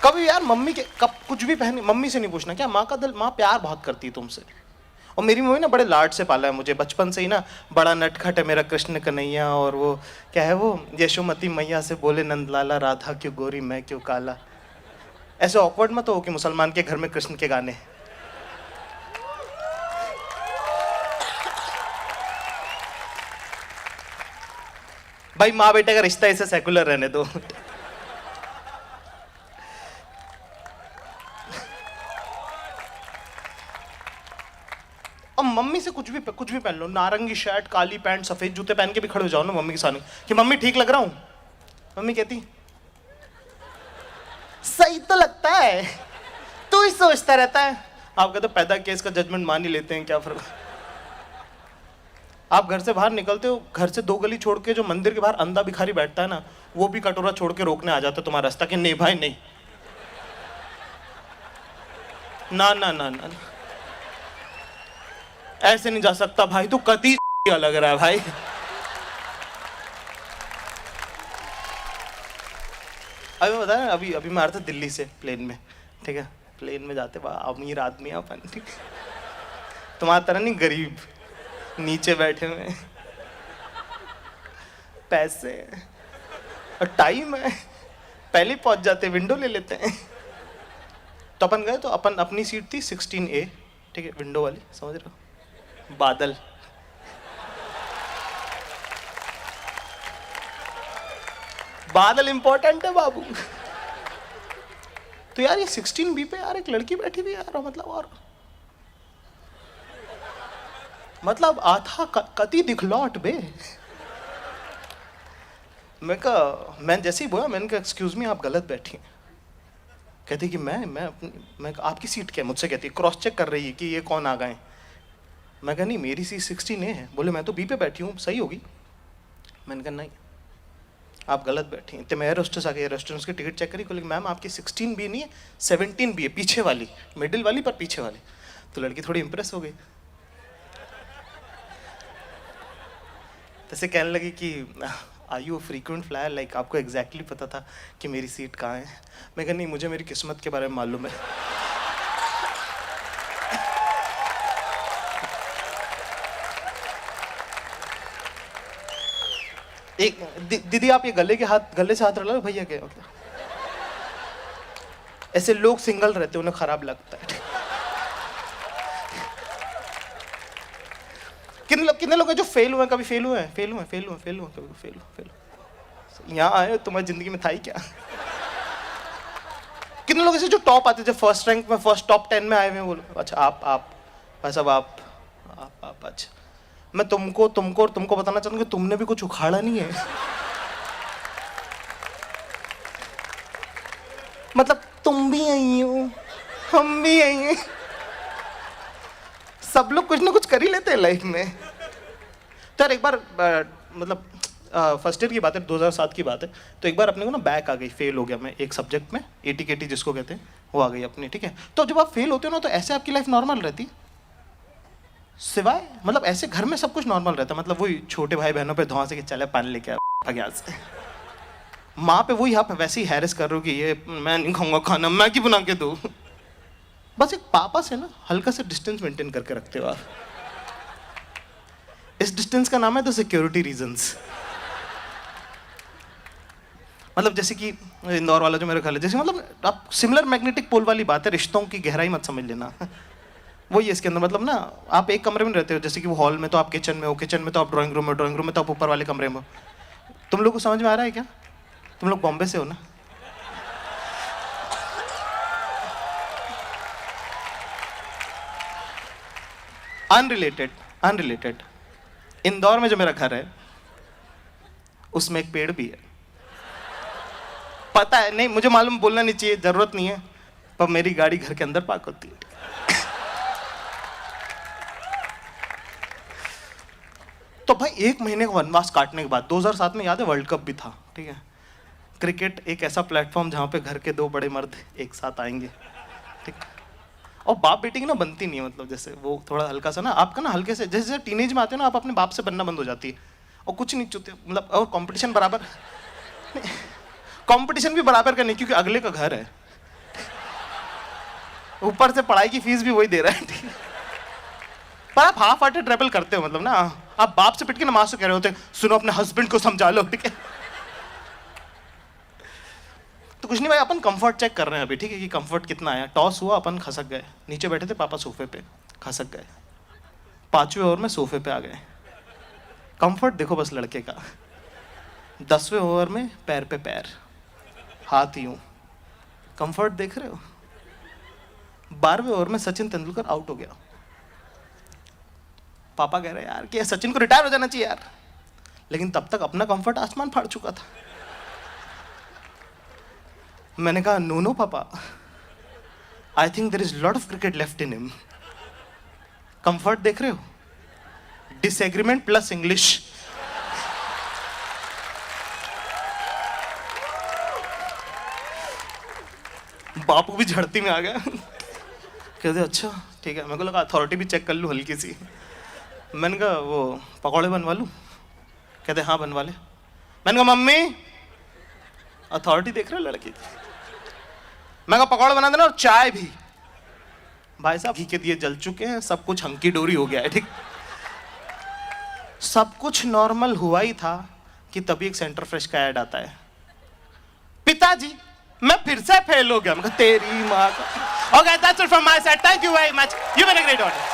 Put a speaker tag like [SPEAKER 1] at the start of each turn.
[SPEAKER 1] कभी यार मम्मी के कब कुछ भी पहनी, मम्मी से नहीं पूछना क्या माँ का दिल, माँ प्यार बहुत करती है तुमसे। और मेरी मम्मी ना बड़े लाड से पाला है मुझे बचपन से ही ना, बड़ा नटखट है मेरा कृष्ण कन्हैया। और वो क्या है वो, यशोमती मैया से बोले नंदलाला, राधा क्यों गोरी मैं क्यों काला। ऐसे ऑकवर्ड मत हो कि मुसलमान के घर में कृष्ण के गाने। भाई माँ बेटे का रिश्ता ऐसे सेकुलर रहने दो। अब मम्मी से कुछ भी पहन लो, नारंगी शर्ट काली पैंट सफेद जूते पहन के भी खड़े हो जाओ ना मम्मी के सामने कि मम्मी ठीक लग रहा हूं, मम्मी कहती सही तो लगता है, तू ही सोचता रहता है। आप कहते पैदा केस का जजमेंट मान ही लेते हैं, क्या फर्क। आप घर से बाहर निकलते हो, घर से 2 गली छोड़ के जो मंदिर के बाहर अंधा भिखारी बैठता है ना, वो भी कटोरा छोड़ के रोकने आ जाता है तुम्हारा रास्ता कि नहीं भाई नहीं, ना ना ना ना, ऐसे नहीं जा सकता भाई, तू कती लग रहा है भाई। अभी बता रहा, अभी अभी मैं आ रहा था दिल्ली से प्लेन में, ठीक है, प्लेन में जाते अमीर आदमी अपन, ठीक, तुम्हारा तरह नहीं गरीब, नीचे बैठे हुए, पैसे और टाइम है, पहले पहुंच जाते, विंडो ले लेते हैं। तो अपन गए, तो अपन अपनी सीट थी 16A, ठीक है, विंडो वाली, समझ रहे हो, बादल। बादल इंपॉर्टेंट है बाबू। तो यार ये 16B पे यार एक लड़की बैठी हुई यार, मतलब और मतलब आथा कति दिखलौट बे। मैं जैसे ही बोला, मैंने कहा एक्सक्यूज मी आप गलत बैठी हैं। कहती कि मैं आपकी सीट क्या, मुझसे कहती क्रॉस चेक कर रही है कि ये कौन आ गए। मैं कहा नहीं मेरी सीट 16A है। बोले मैं तो B पे बैठी हूँ, सही होगी। मैंने कहा नहीं आप गलत बैठी हैं। तो मैं एयर होस्टेस आ गई, रेस्टोरेंट की टिकट चेक करी, बोले मैम आपकी 16B नहीं है 17B है, पीछे वाली, मिडिल वाली पर पीछे वाली। तो लड़की थोड़ी इंप्रेस हो गई, तैसे कहने लगी कि are you frequent flyer, like आपको एग्जैक्टली पता था कि मेरी सीट कहाँ है। मैं कहा नहीं मुझे मेरी किस्मत के बारे में मालूम है। एक दीदी आप ये गले से हाथ रला भैया के, मतलब ऐसे लोग सिंगल रहते उन्हें खराब लगता है। कितने लोग हैं जो फेल हुए, कभी फेल हुए कभी फेल। यहाँ आए तुम्हारी जिंदगी में था ही क्या। कितने लोग ऐसे जो टॉप आते, जो फर्स्ट रैंक में, फर्स्ट टॉप 10 में आए हुए हैं, बोलो अच्छा आप भाई साहब आप अच्छा। मैं तुमको और तुमको बताना चाहूंगा कि तुमने भी कुछ उखाड़ा नहीं है। मतलब तुम भी आई हो, हम भी आई हैं, सब लोग कुछ ना कुछ कर ही लेते हैं लाइफ में। तो यार एक बार मतलब फर्स्ट ईयर की बात है, 2007 की बात है। तो एक बार अपने को ना बैक आ गई, फेल हो गया मैं एक सब्जेक्ट में, ATKT जिसको कहते हैं, वो आ गई अपनी, ठीक है। तो जब आप फेल होते हो ना, तो ऐसे आपकी लाइफ नॉर्मल रहती, सिवाय मतलब ऐसे घर में सब कुछ नॉर्मल रहता है, मतलब वही छोटे भाई बहनों पे धुआं से कि चले पानी लेके आ से। माँ पे वही आप वैसे ही हैरेस कर रहे हो कि ये मैं नहीं खाऊंगा खाना, मैगी बना के दो। बस एक पापा से ना हल्का सा डिस्टेंस मेंटेन करके रखते हो आप। इस डिस्टेंस का नाम है द सिक्योरिटी रीजंस। मतलब जैसे कि इंदौर वाला जो मेरा घर है, जैसे मतलब आप सिमिलर मैग्नेटिक पोल वाली बात है, रिश्तों की गहराई मत समझ लेना। वही है इसके अंदर, मतलब ना आप एक कमरे में रहते हो, जैसे कि वो हॉल में तो आप किचन में हो, किचन में तो आप ड्राइंग रूम में, ड्राइंग रूम में तो आप ऊपर वाले कमरे में हो। तुम लोग को समझ में आ रहा है क्या? तुम लोग बॉम्बे से हो ना? अनरिलेटेड इंदौर में जो मेरा घर है उसमें एक पेड़ भी है। पता है नहीं, मुझे मालूम, बोलना नहीं चाहिए, जरूरत नहीं है, पर मेरी गाड़ी घर के अंदर पार्क होती है। तो भाई 1 महीने का वनवास काटने के बाद 2007 में याद है वर्ल्ड कप भी था, ठीक है। क्रिकेट एक ऐसा प्लेटफॉर्म जहां पे घर के 2 बड़े मर्द एक साथ आएंगे, ठीक। और बाप बेटी की ना बनती नहीं है, मतलब जैसे वो थोड़ा हल्का सा ना आपका ना हल्के से, जैसे टीनेज में आते हो ना आप अपने बाप से बनना बंद हो जाती है, और कुछ नहीं चुते, मतलब और कंपटीशन बराबर, कंपटीशन भी बराबर का नहीं, क्योंकि अगले का घर है, ऊपर से पढ़ाई की फीस भी वही दे रहा है, ठीक है। पर आप हाफ हार्टेड ट्रेवल करते हो, मतलब ना आप बाप से पिट के नमाज तो कह रहे होते, सुनो अपने हस्बैंड को समझा लो, ठीक है। तो कुछ नहीं भाई, अपन कंफर्ट चेक कर रहे हैं अभी, ठीक है, कि कंफर्ट कितना आया। टॉस हुआ, अपन खसक गए, नीचे बैठे थे पापा सोफे पे, खसक गए। 5वें ओवर में सोफे पे आ गए। कंफर्ट देखो बस लड़के का। 10वें ओवर में पैर पे पैर, हाथ यूं, कंफर्ट देख रहे हो। 12वें ओवर में सचिन तेंदुलकर आउट हो गया। पापा कह रहे यार कि सचिन को रिटायर हो जाना चाहिए यार, लेकिन तब तक अपना कंफर्ट आसमान फाड़ चुका था। मैंने कहा no no papa, I think there is lot of cricket left in him. Comfort देख रहे हो, डिसएग्रीमेंट प्लस इंग्लिश। बापू भी झड़ती में आ गया। कहते अच्छा ठीक है। मेरे को लगा अथॉरिटी भी चेक कर लूँ हल्की सी। मैंने कहा वो पकौड़े बनवा लूँ? कहते हाँ बनवा ले। मैंने कहा मम्मी, अथॉरिटी देख रहे हो लड़की की। मैं कहा पकौड़े बना देना और चाय भी। भाई साहब घी के दिए जल चुके हैं, सब कुछ हंकी डोरी हो गया है, ठीक। सब कुछ नॉर्मल हुआ ही था कि तभी एक सेंटर फ्रेश का ऐड आता है, पिताजी मैं फिर से फेल हो गया। मैं कहा तेरी माँ का। Okay that's it from my side, thank you very much, you been a great audience.